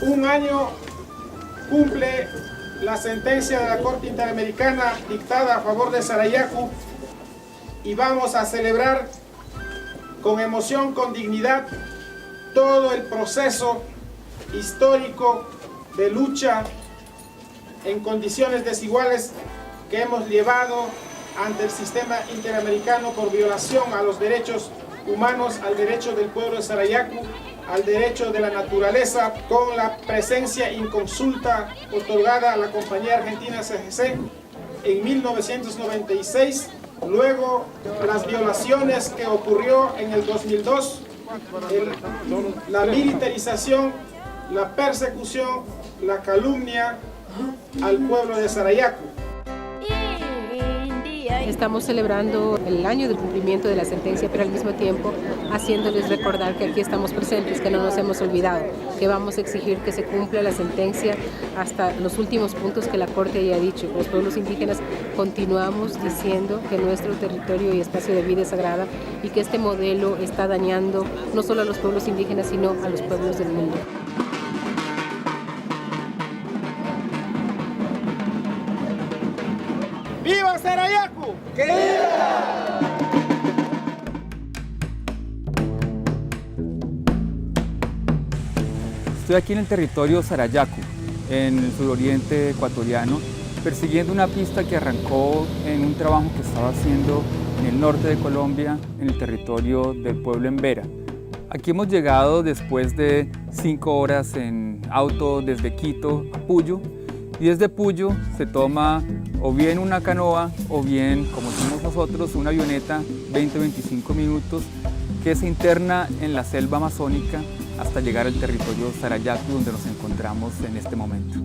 Un año cumple la sentencia de la Corte Interamericana dictada a favor de Sarayaku y vamos a celebrar con emoción, con dignidad, todo el proceso histórico de lucha en condiciones desiguales que hemos llevado ante el sistema interamericano por violación a los derechos humanos, al derecho del pueblo de Sarayaku, al derecho de la naturaleza, con la presencia inconsulta otorgada a la compañía argentina CGC en 1996, luego las violaciones que ocurrió en el 2002, la militarización, la persecución, la calumnia al pueblo de Sarayaku. Estamos celebrando el año del cumplimiento de la sentencia, pero al mismo tiempo haciéndoles recordar que aquí estamos presentes, que no nos hemos olvidado, que vamos a exigir que se cumpla la sentencia hasta los últimos puntos que la Corte haya dicho. Los pueblos indígenas continuamos diciendo que nuestro territorio y espacio de vida es sagrada y que este modelo está dañando no solo a los pueblos indígenas, sino a los pueblos del mundo. ¡Viva Sarayaku! ¡Que viva! Estoy aquí en el territorio Sarayaku, en el suroriente ecuatoriano, persiguiendo una pista que arrancó en un trabajo que estaba haciendo en el norte de Colombia, en el territorio del pueblo Embera. Aquí hemos llegado después de 5 horas en auto desde Quito a Puyo, y desde Puyo se toma o bien una canoa o bien, como decimos nosotros, una avioneta, 20-25 minutos, que se interna en la selva amazónica hasta llegar al territorio Sarayaku, donde nos encontramos en este momento.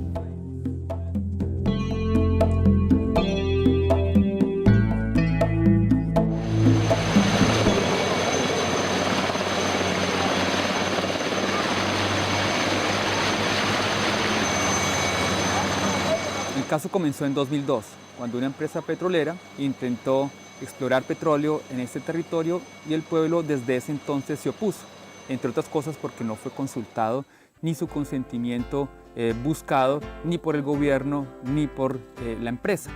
El caso comenzó en 2002, cuando una empresa petrolera intentó explorar petróleo en este territorio y el pueblo desde ese entonces se opuso, entre otras cosas porque no fue consultado ni su consentimiento buscado ni por el gobierno ni por la empresa.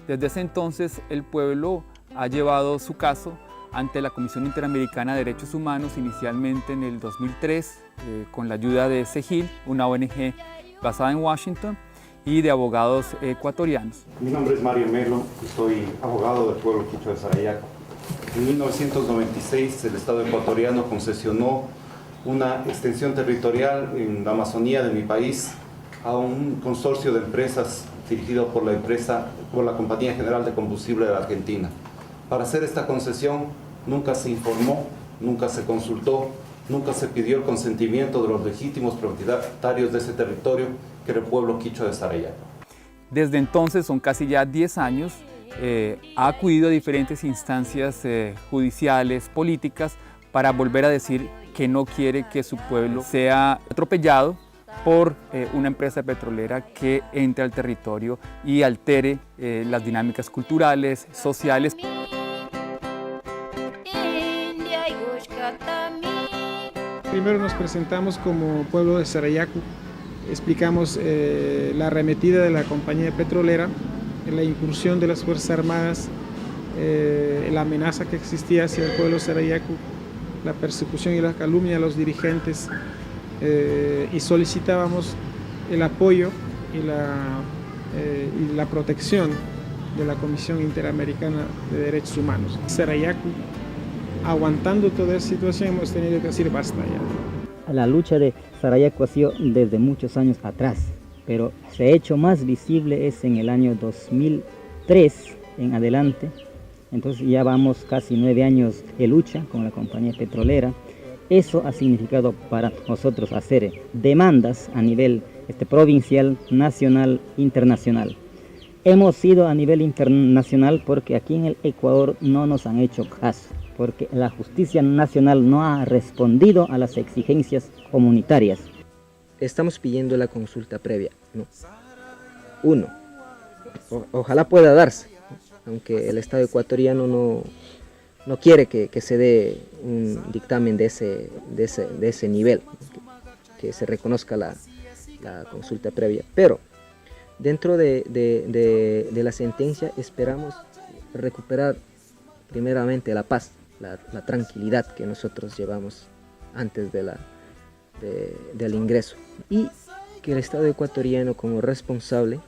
Desde ese entonces el pueblo ha llevado su caso ante la Comisión Interamericana de Derechos Humanos, inicialmente en el 2003, con la ayuda de SEGIL, una ONG basada en Washington, y de abogados ecuatorianos. Mi nombre es Mario Melo, soy abogado del pueblo quichua de Sarayaku. En 1996 el Estado ecuatoriano concesionó una extensión territorial en la Amazonía de mi país a un consorcio de empresas dirigido por la Compañía General de Combustible de la Argentina. Para hacer esta concesión nunca se informó, nunca se consultó, nunca se pidió el consentimiento de los legítimos propietarios de ese territorio, que era el pueblo quichua de Sarayaku. Desde entonces, son casi ya 10 años, ha acudido a diferentes instancias judiciales, políticas, para volver a decir que no quiere que su pueblo sea atropellado por una empresa petrolera que entre al territorio y altere las dinámicas culturales, sociales. Primero nos presentamos como pueblo de Sarayaku, explicamos la arremetida de la compañía petrolera, la incursión de las Fuerzas Armadas, la amenaza que existía hacia el pueblo de Sarayaku, la persecución y la calumnia a los dirigentes, y solicitábamos el apoyo y la protección de la Comisión Interamericana de Derechos Humanos. Sarayaku, aguantando toda esa situación, hemos tenido que decir basta ya. La lucha de Sarayaku ha sido desde muchos años atrás, pero se ha hecho más visible es en el año 2003 en adelante. Entonces ya vamos casi 9 años de lucha con la compañía petrolera. Eso ha significado para nosotros hacer demandas a nivel provincial, nacional, internacional. Hemos ido a nivel internacional porque aquí en el Ecuador no nos han hecho caso, porque la justicia nacional no ha respondido a las exigencias comunitarias. Estamos pidiendo la consulta previa, ¿no? Ojalá pueda darse, ¿no? Aunque el Estado ecuatoriano no quiere que se dé un dictamen de ese nivel, que se reconozca la consulta previa, pero dentro de la sentencia esperamos recuperar primeramente la paz, la tranquilidad que nosotros llevamos antes del ingreso, y que el Estado ecuatoriano como responsable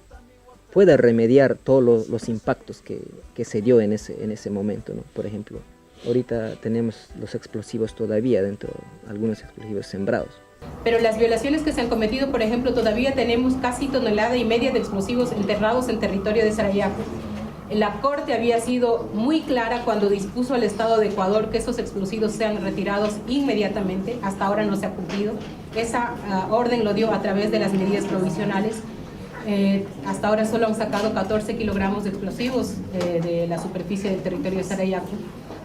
pueda remediar todos los impactos que se dio en ese momento, ¿no? Por ejemplo, ahorita tenemos los explosivos todavía dentro, algunos explosivos sembrados. Pero las violaciones que se han cometido, por ejemplo, todavía tenemos casi 1,5 toneladas de explosivos enterrados en territorio de Sarayaco. La Corte había sido muy clara cuando dispuso al Estado de Ecuador que esos explosivos sean retirados inmediatamente. Hasta ahora no se ha cumplido. Esa orden lo dio a través de las medidas provisionales. Hasta ahora solo han sacado 14 kilogramos de explosivos de la superficie del territorio de Sarayaco.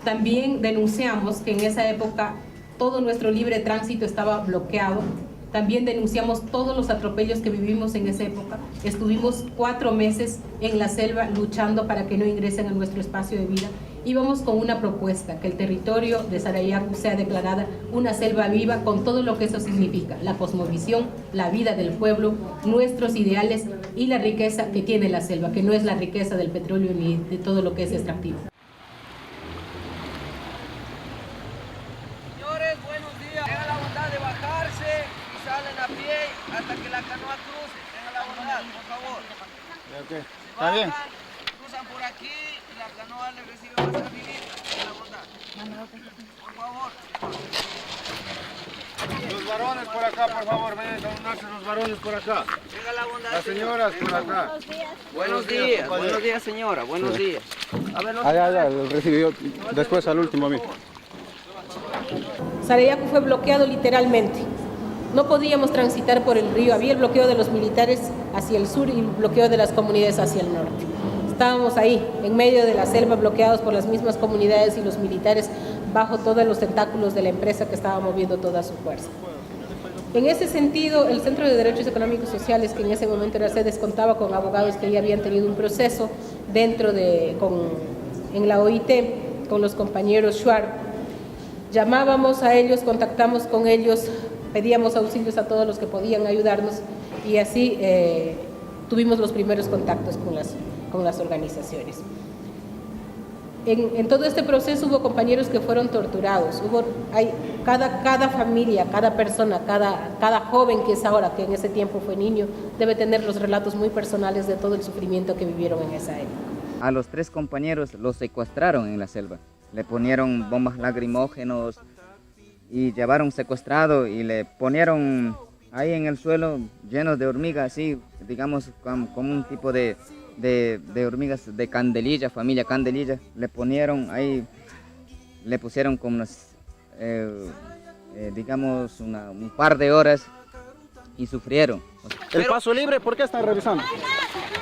También denunciamos que en esa época todo nuestro libre tránsito estaba bloqueado. También denunciamos todos los atropellos que vivimos en esa época. Estuvimos 4 meses en la selva luchando para que no ingresen a nuestro espacio de vida. Íbamos con una propuesta, que el territorio de Sarayaco sea declarada una selva viva con todo lo que eso significa, la cosmovisión, la vida del pueblo, nuestros ideales y la riqueza que tiene la selva, que no es la riqueza del petróleo ni de todo lo que es extractivo. Señores, buenos días. Tengan la bondad de bajarse y salen a pie hasta que la canoa cruce. Tengan la bondad, por favor. Okay. Se bajan, cruzan por aquí y la canoa les recibe más rapidito. Tengan la bondad. Por favor. Los varones por acá, por favor, vengan a unirse los varones por acá. Tengan la bondad. Las señoras por acá. Buenos días, buenos días, señora. Buenos días. A ver, Ya, lo recibió después al último a mí. Sarayaco fue bloqueado literalmente. No podíamos transitar por el río. Había el bloqueo de los militares hacia el sur y el bloqueo de las comunidades hacia el norte. Estábamos ahí, en medio de la selva, bloqueados por las mismas comunidades y los militares bajo todos los tentáculos de la empresa que estaba moviendo toda su fuerza. En ese sentido, el Centro de Derechos Económicos y Sociales, que en ese momento era SEDES, contaba con abogados que ya habían tenido un proceso en la OIT, con los compañeros Schwartz. Llamábamos a ellos, contactamos con ellos, pedíamos auxilios a todos los que podían ayudarnos y así tuvimos los primeros contactos con las organizaciones. En todo este proceso hubo compañeros que fueron torturados, cada familia, cada persona, cada joven que es ahora, que en ese tiempo fue niño, debe tener los relatos muy personales de todo el sufrimiento que vivieron en esa época. A los 3 compañeros los secuestraron en la selva. Le ponieron bombas lacrimógenos y llevaron secuestrado y le ponieron ahí en el suelo llenos de hormigas, así, digamos, como un tipo de hormigas de candelilla, familia candelilla. Le ponieron ahí, le pusieron como digamos, un par de horas y sufrieron. El paso libre, ¿por qué están revisando?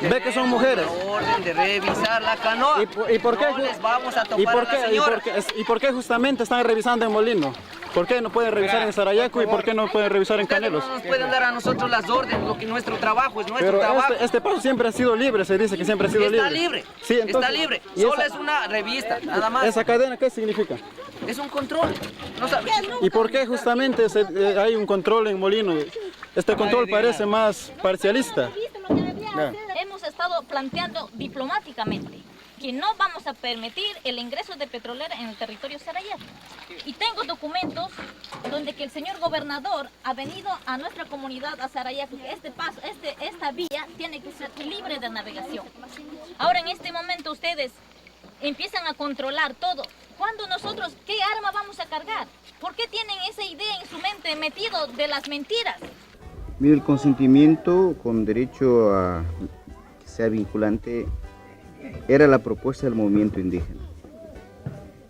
Ve que son mujeres. Orden de revisar la canoa. ¿Y por qué? No les vamos a tocar a la señora. ¿Y por qué justamente están revisando en Molino? ¿Por qué no pueden revisar en Sarayaco y por qué no pueden revisar en Canelos? No nos pueden dar a nosotros las órdenes, lo que nuestro trabajo es nuestro Pero trabajo. este paso siempre ha sido libre, se dice que siempre ha sido libre. Está libre, Sí, entonces, está libre. ¿y Solo esa- es una revista, nada más. ¿Esa cadena qué significa? Es un control. No sabes. ¿Y por qué justamente hay un control en Molino? Este control parece más parcialista. Hemos estado planteando diplomáticamente que no vamos a permitir el ingreso de petrolera en el territorio Sarayaco. Y tengo documentos donde que el señor gobernador ha venido a nuestra comunidad, a Sarayaco, que esta vía tiene que ser libre de navegación. Ahora en este momento ustedes empiezan a controlar todo. ¿Cuándo nosotros qué arma vamos a cargar? ¿Por qué tienen esa idea en su mente metido de las mentiras? Mire, el consentimiento con derecho a que sea vinculante era la propuesta del movimiento indígena,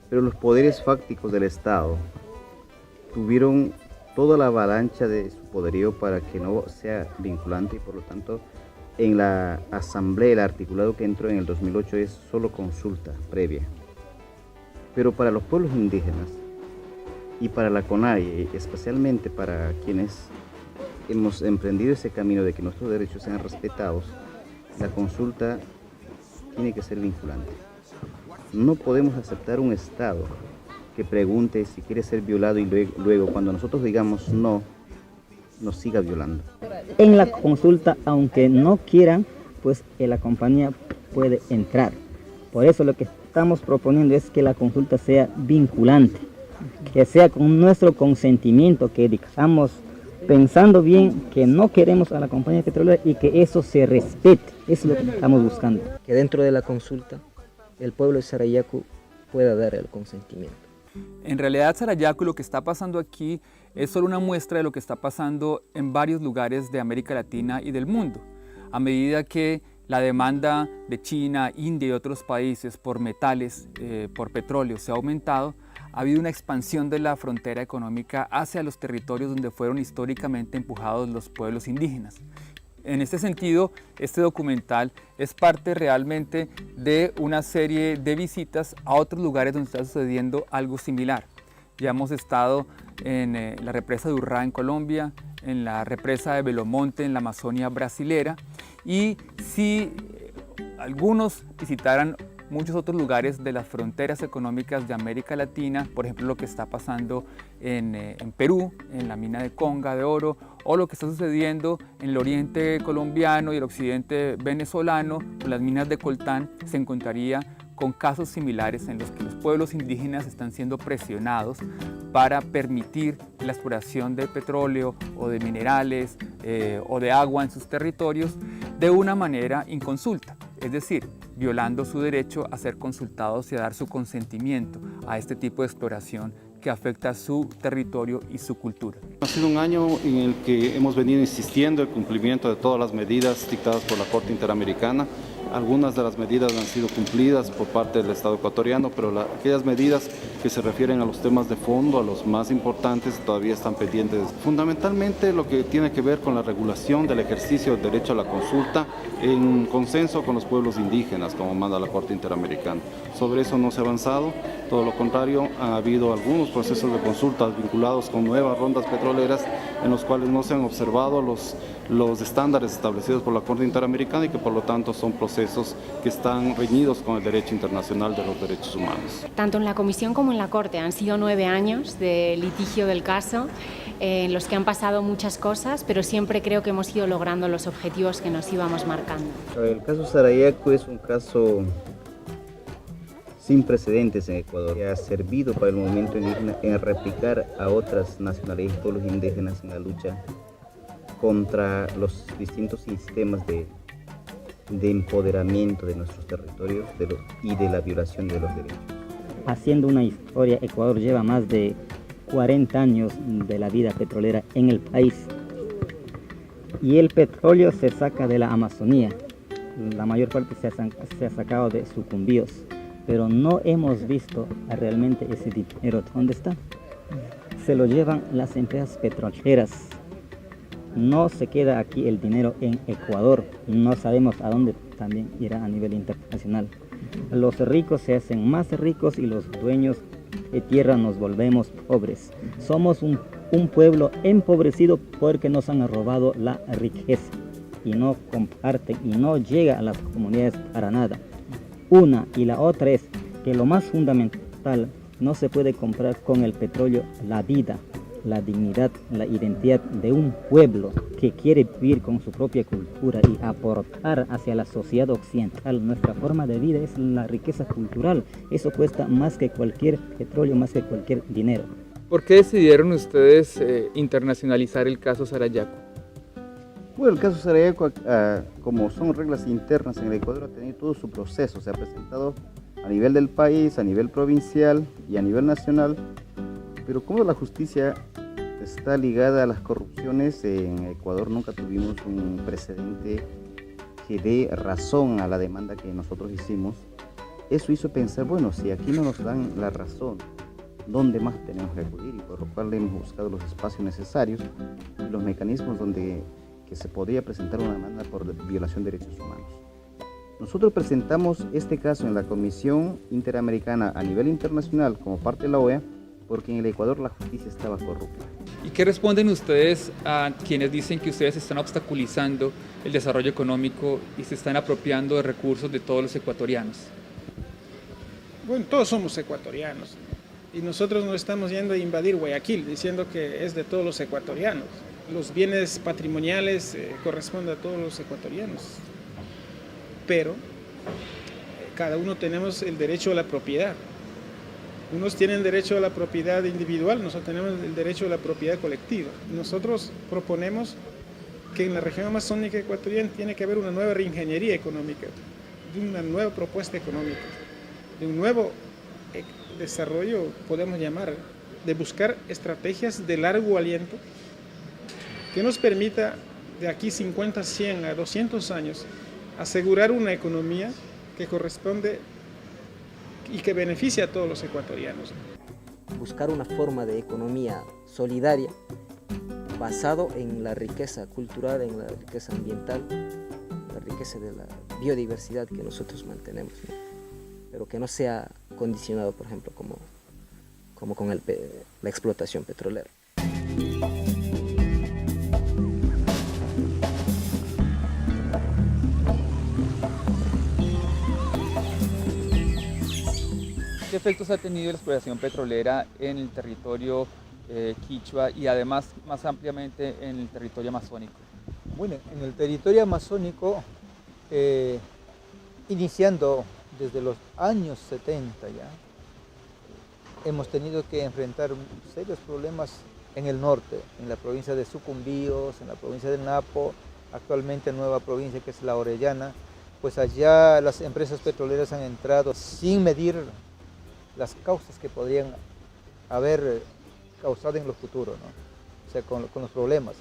pero los poderes fácticos del Estado tuvieron toda la avalancha de su poderío para que no sea vinculante y por lo tanto en la asamblea, el articulado que entró en el 2008 es solo consulta previa. Pero para los pueblos indígenas y para la CONAIE, especialmente para quienes hemos emprendido ese camino de que nuestros derechos sean respetados, la consulta tiene que ser vinculante. No podemos aceptar un Estado que pregunte si quiere ser violado y luego cuando nosotros digamos no, nos siga violando. en la consulta, aunque no quieran, pues la compañía puede entrar. Por eso lo que estamos proponiendo es que la consulta sea vinculante, que sea con nuestro consentimiento, que digamos pensando bien que no queremos a la compañía petrolera y que eso se respete. Eso es lo que estamos buscando. Que dentro de la consulta el pueblo de Sarayaku pueda dar el consentimiento. En realidad, Sarayaku, lo que está pasando aquí es solo una muestra de lo que está pasando en varios lugares de América Latina y del mundo. A medida que la demanda de China, India y otros países por metales, por petróleo se ha aumentado, ha habido una expansión de la frontera económica hacia los territorios donde fueron históricamente empujados los pueblos indígenas. En este sentido, este documental es parte realmente de una serie de visitas a otros lugares donde está sucediendo algo similar. Ya hemos estado en la represa de Urrá en Colombia, en la represa de Belomonte en la Amazonia brasilera, y si algunos visitaran muchos otros lugares de las fronteras económicas de América Latina, por ejemplo lo que está pasando en Perú, en la mina de Conga de oro, o lo que está sucediendo en el oriente colombiano y el occidente venezolano, con las minas de coltán, se encontraría con casos similares en los que los pueblos indígenas están siendo presionados para permitir la exploración de petróleo o de minerales o de agua en sus territorios de una manera inconsulta, es decir, violando su derecho a ser consultados y a dar su consentimiento a este tipo de exploración que afecta su territorio y su cultura. Ha sido un año en el que hemos venido insistiendo en el cumplimiento de todas las medidas dictadas por la Corte Interamericana. Algunas de las medidas han sido cumplidas por parte del Estado ecuatoriano, pero aquellas medidas que se refieren a los temas de fondo, a los más importantes, todavía están pendientes. Fundamentalmente lo que tiene que ver con la regulación del ejercicio del derecho a la consulta en consenso con los pueblos indígenas, como manda la Corte Interamericana. Sobre eso no se ha avanzado, todo lo contrario, ha habido algunos procesos de consulta vinculados con nuevas rondas petroleras en los cuales no se han observado los estándares establecidos por la Corte Interamericana y que por lo tanto son procesos que están reñidos con el derecho internacional de los derechos humanos. Tanto en la Comisión como en la Corte han sido 9 años de litigio del caso en los que han pasado muchas cosas, pero siempre creo que hemos ido logrando los objetivos que nos íbamos marcando. El caso Sarayaku es un caso sin precedentes en Ecuador, que ha servido para el movimiento indígena en replicar a otras nacionalidades y pueblos indígenas en la lucha contra los distintos sistemas de empoderamiento de nuestros territorios y de la violación de los derechos. Haciendo una historia, Ecuador lleva más de 40 años de la vida petrolera en el país. Y el petróleo se saca de la Amazonía. La mayor parte se ha sacado de sucumbíos. Pero no hemos visto realmente ese dinero. ¿Dónde está? Se lo llevan las empresas petroleras. No se queda aquí el dinero en Ecuador. No sabemos a dónde también irá a nivel internacional. Los ricos se hacen más ricos y los dueños de tierra nos volvemos pobres. Somos un pueblo empobrecido porque nos han robado la riqueza y no comparten y no llega a las comunidades para nada. Una y la otra es que lo más fundamental, no se puede comprar con el petróleo la vida, la dignidad, la identidad de un pueblo que quiere vivir con su propia cultura y aportar hacia la sociedad occidental. Nuestra forma de vida es la riqueza cultural. Eso cuesta más que cualquier petróleo, más que cualquier dinero. ¿Por qué decidieron ustedes internacionalizar el caso Sarayaku? Bueno, el caso Sarayaku, como son reglas internas en el Ecuador, ha tenido todo su proceso. Se ha presentado a nivel del país, a nivel provincial y a nivel nacional. Pero como la justicia está ligada a las corrupciones, en Ecuador nunca tuvimos un precedente que dé razón a la demanda que nosotros hicimos. Eso hizo pensar, bueno, si aquí no nos dan la razón, ¿dónde más tenemos que acudir? Y por lo cual hemos buscado los espacios necesarios y los mecanismos donde que se podía presentar una demanda por violación de derechos humanos. Nosotros presentamos este caso en la Comisión Interamericana a nivel internacional como parte de la OEA, porque en el Ecuador la justicia estaba corrupta. ¿Y qué responden ustedes a quienes dicen que ustedes están obstaculizando el desarrollo económico y se están apropiando de recursos de todos los ecuatorianos? Bueno, todos somos ecuatorianos y nosotros no estamos yendo a invadir Guayaquil diciendo que es de todos los ecuatorianos. los bienes patrimoniales corresponden a todos los ecuatorianos, pero cada uno tenemos el derecho a la propiedad. Unos tienen derecho a la propiedad individual, nosotros tenemos el derecho a la propiedad colectiva. Nosotros proponemos que en la región amazónica ecuatoriana tiene que haber una nueva reingeniería económica, de una nueva propuesta económica, de un nuevo desarrollo, podemos llamar, de buscar estrategias de largo aliento que nos permita de aquí 50, 100 a 200 años asegurar una economía que corresponde y que beneficia a todos los ecuatorianos. Buscar una forma de economía solidaria basado en la riqueza cultural, en la riqueza ambiental, la riqueza de la biodiversidad que nosotros mantenemos, ¿no? Pero que no sea condicionado, por ejemplo, como con la explotación petrolera. ¿Qué efectos ha tenido la exploración petrolera en el territorio quichua y además más ampliamente en el territorio amazónico? Bueno, en el territorio amazónico, iniciando desde los años 70 ya, hemos tenido que enfrentar serios problemas en el norte, en la provincia de Sucumbíos, en la provincia del Napo, actualmente nueva provincia que es La Orellana. Pues allá las empresas petroleras han entrado sin medir las causas que podrían haber causado en lo futuro, ¿no? O sea, con los problemas.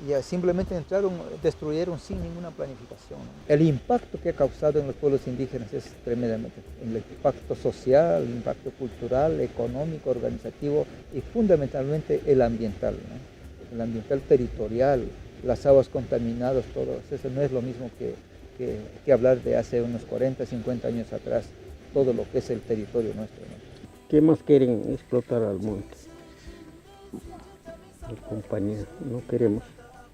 Y simplemente entraron, destruyeron sin ninguna planificación, ¿no? El impacto que ha causado en los pueblos indígenas es tremendamente. El impacto social, el impacto cultural, económico, organizativo y fundamentalmente el ambiental, ¿no? El ambiental territorial, las aguas contaminadas, todo eso no es lo mismo que hablar de hace unos 40, 50 años atrás, todo lo que es el territorio nuestro, ¿no? ¿Qué más quieren explotar al monte? El compañero, no queremos.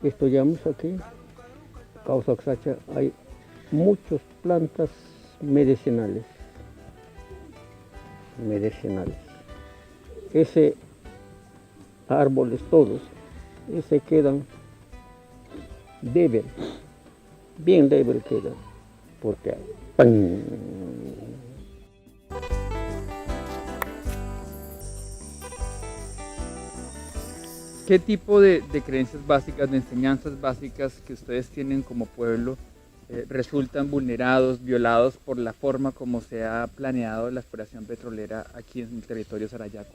Estudiamos aquí, Causa Oaxaca, hay muchas plantas medicinales. Ese árboles todos, ese quedan débil, bien débil quedan, porque ¡pam! ¿Qué tipo de creencias básicas, de enseñanzas básicas que ustedes tienen como pueblo resultan vulnerados, violados por la forma como se ha planeado la exploración petrolera aquí en el territorio Sarayaco?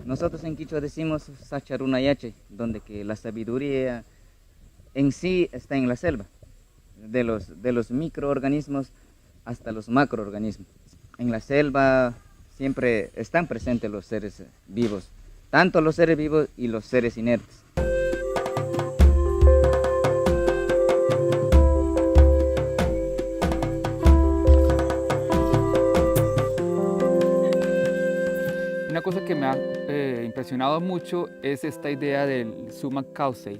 Nosotros en Quichua decimos Sacharunayache, donde que la sabiduría en sí está en la selva, de los microorganismos hasta los macroorganismos. En la selva siempre están presentes los seres vivos, tanto los seres vivos y los seres inertes. Una cosa que me ha impresionado mucho es esta idea del summa causa,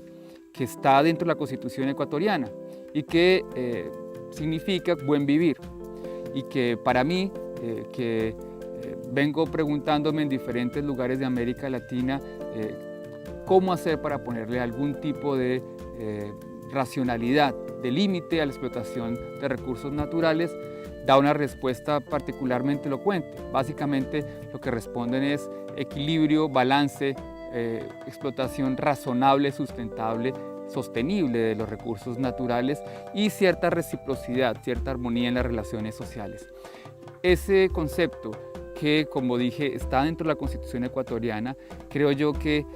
que está dentro de la Constitución ecuatoriana y que significa buen vivir, y que para mí, vengo preguntándome en diferentes lugares de América Latina cómo hacer para ponerle algún tipo de racionalidad, de límite a la explotación de recursos naturales, da una respuesta particularmente elocuente. Básicamente lo que responden es equilibrio, balance, explotación razonable, sustentable, sostenible de los recursos naturales y cierta reciprocidad, cierta armonía en las relaciones sociales. Ese concepto, que como dije está dentro de la Constitución ecuatoriana, creo yo que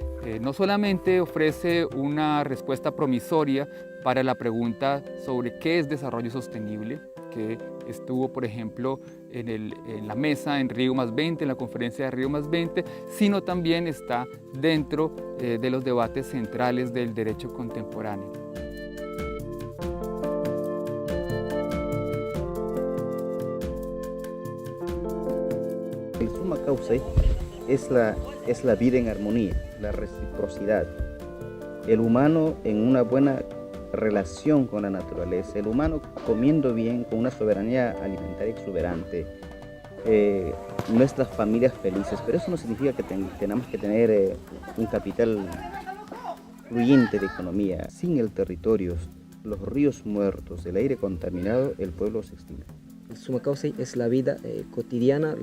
no solamente ofrece una respuesta promisoria para la pregunta sobre qué es desarrollo sostenible, que estuvo por ejemplo en la mesa en Río +20, en la conferencia de Río +20, sino también está dentro de los debates centrales del derecho contemporáneo. El summa causa es la vida en armonía, la reciprocidad. El humano en una buena relación con la naturaleza, el humano comiendo bien, con una soberanía alimentaria exuberante, nuestras familias felices, pero eso no significa que tenemos que tener un capital excluyente de economía. Sin el territorio, los ríos muertos, el aire contaminado, el pueblo se extingue. El summa causa es la vida cotidiana,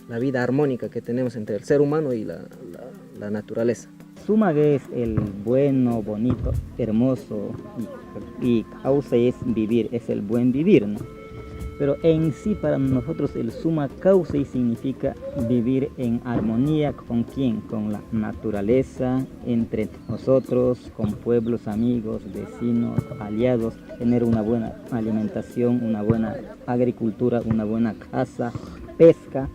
la vida armónica que tenemos entre el ser humano y la naturaleza. Summa es el bueno, bonito, hermoso, y causa es vivir, es el buen vivir, ¿no? Pero en sí para nosotros el summa causa significa vivir en armonía con quién, con la naturaleza, entre nosotros, con pueblos, amigos, vecinos, aliados, tener una buena alimentación, una buena agricultura, una buena caza, pesca.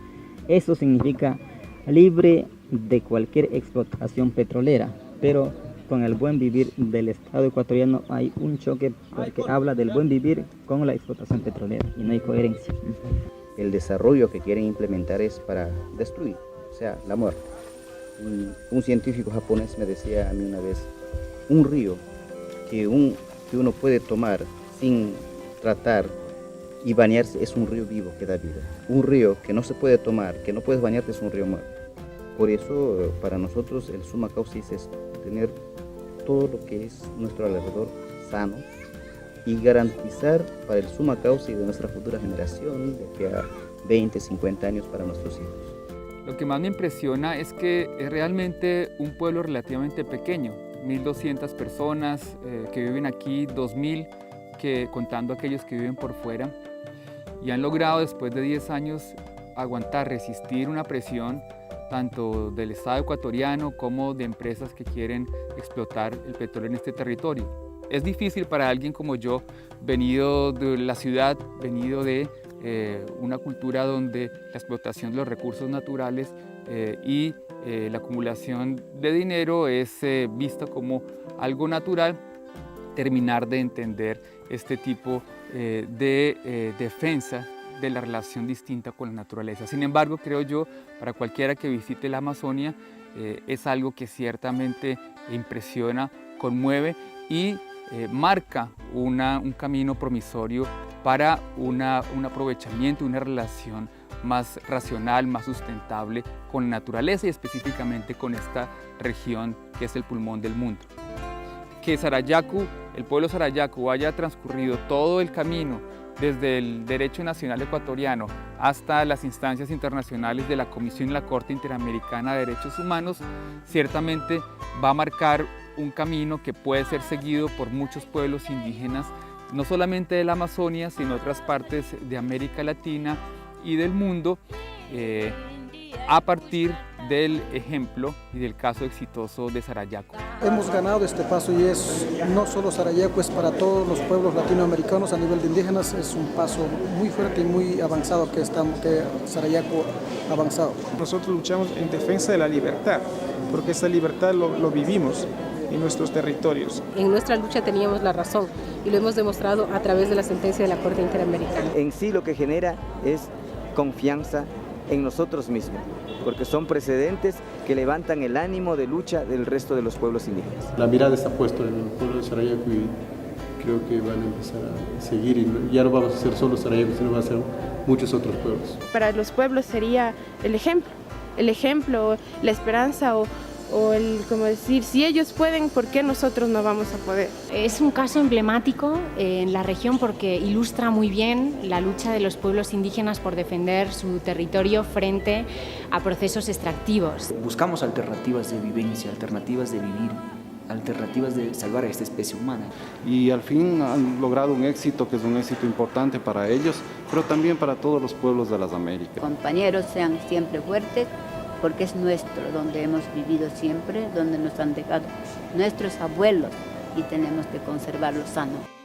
Eso significa libre de cualquier explotación petrolera, pero con el buen vivir del Estado ecuatoriano hay un choque porque habla del buen vivir con la explotación petrolera y no hay coherencia. El desarrollo que quieren implementar es para destruir, o sea, la muerte. Un científico japonés me decía a mí una vez, un río que uno puede tomar sin tratar y bañarse es un río vivo que da vida. Un río que no se puede tomar, que no puedes bañarte, es un río muerto. Por eso, para nosotros, el summa causis es tener todo lo que es nuestro alrededor sano y garantizar para el summa causis de nuestra futura generación, de que a 20, 50 años para nuestros hijos. Lo que más me impresiona es que es realmente un pueblo relativamente pequeño, 1.200 personas que viven aquí, 2.000 contando aquellos que viven por fuera, y han logrado después de 10 años aguantar, resistir una presión tanto del Estado ecuatoriano como de empresas que quieren explotar el petróleo en este territorio. Es difícil para alguien como yo, venido de la ciudad, venido de una cultura donde la explotación de los recursos naturales y la acumulación de dinero es vista como algo natural, terminar de entender este tipo de defensa de la relación distinta con la naturaleza. Sin embargo, creo yo, para cualquiera que visite la Amazonia, es algo que ciertamente impresiona, conmueve y marca un camino promisorio para un aprovechamiento, una relación más racional, más sustentable con la naturaleza y específicamente con esta región que es el pulmón del mundo. Que Sarayaku, el pueblo Sarayaku, haya transcurrido todo el camino desde el derecho nacional ecuatoriano hasta las instancias internacionales de la Comisión y la Corte Interamericana de Derechos Humanos, ciertamente va a marcar un camino que puede ser seguido por muchos pueblos indígenas, no solamente de la Amazonia, sino otras partes de América Latina y del mundo, a partir del ejemplo y del caso exitoso de Sarayaku. Hemos ganado este paso y es no solo Sarayaku, es para todos los pueblos latinoamericanos a nivel de indígenas, es un paso muy fuerte y muy avanzado que Sarayaku ha avanzado. Nosotros luchamos en defensa de la libertad, porque esa libertad lo vivimos en nuestros territorios. En nuestra lucha teníamos la razón y lo hemos demostrado a través de la sentencia de la Corte Interamericana. En sí lo que genera es confianza en nosotros mismos, porque son precedentes que levantan el ánimo de lucha del resto de los pueblos indígenas. La mirada está puesta en el pueblo de Sarayaku y creo que van a empezar a seguir, y ya no vamos a ser solo Sarayaku, sino van a ser muchos otros pueblos. Para los pueblos sería el ejemplo, la esperanza o el, como decir, si ellos pueden, ¿por qué nosotros no vamos a poder? Es un caso emblemático en la región porque ilustra muy bien la lucha de los pueblos indígenas por defender su territorio frente a procesos extractivos. Buscamos alternativas de vivencia, alternativas de vivir, alternativas de salvar a esta especie humana. Y al fin han logrado un éxito que es un éxito importante para ellos, pero también para todos los pueblos de las Américas. Compañeros, sean siempre fuertes, porque es nuestro, donde hemos vivido siempre, donde nos han dejado nuestros abuelos y tenemos que conservarlo sano.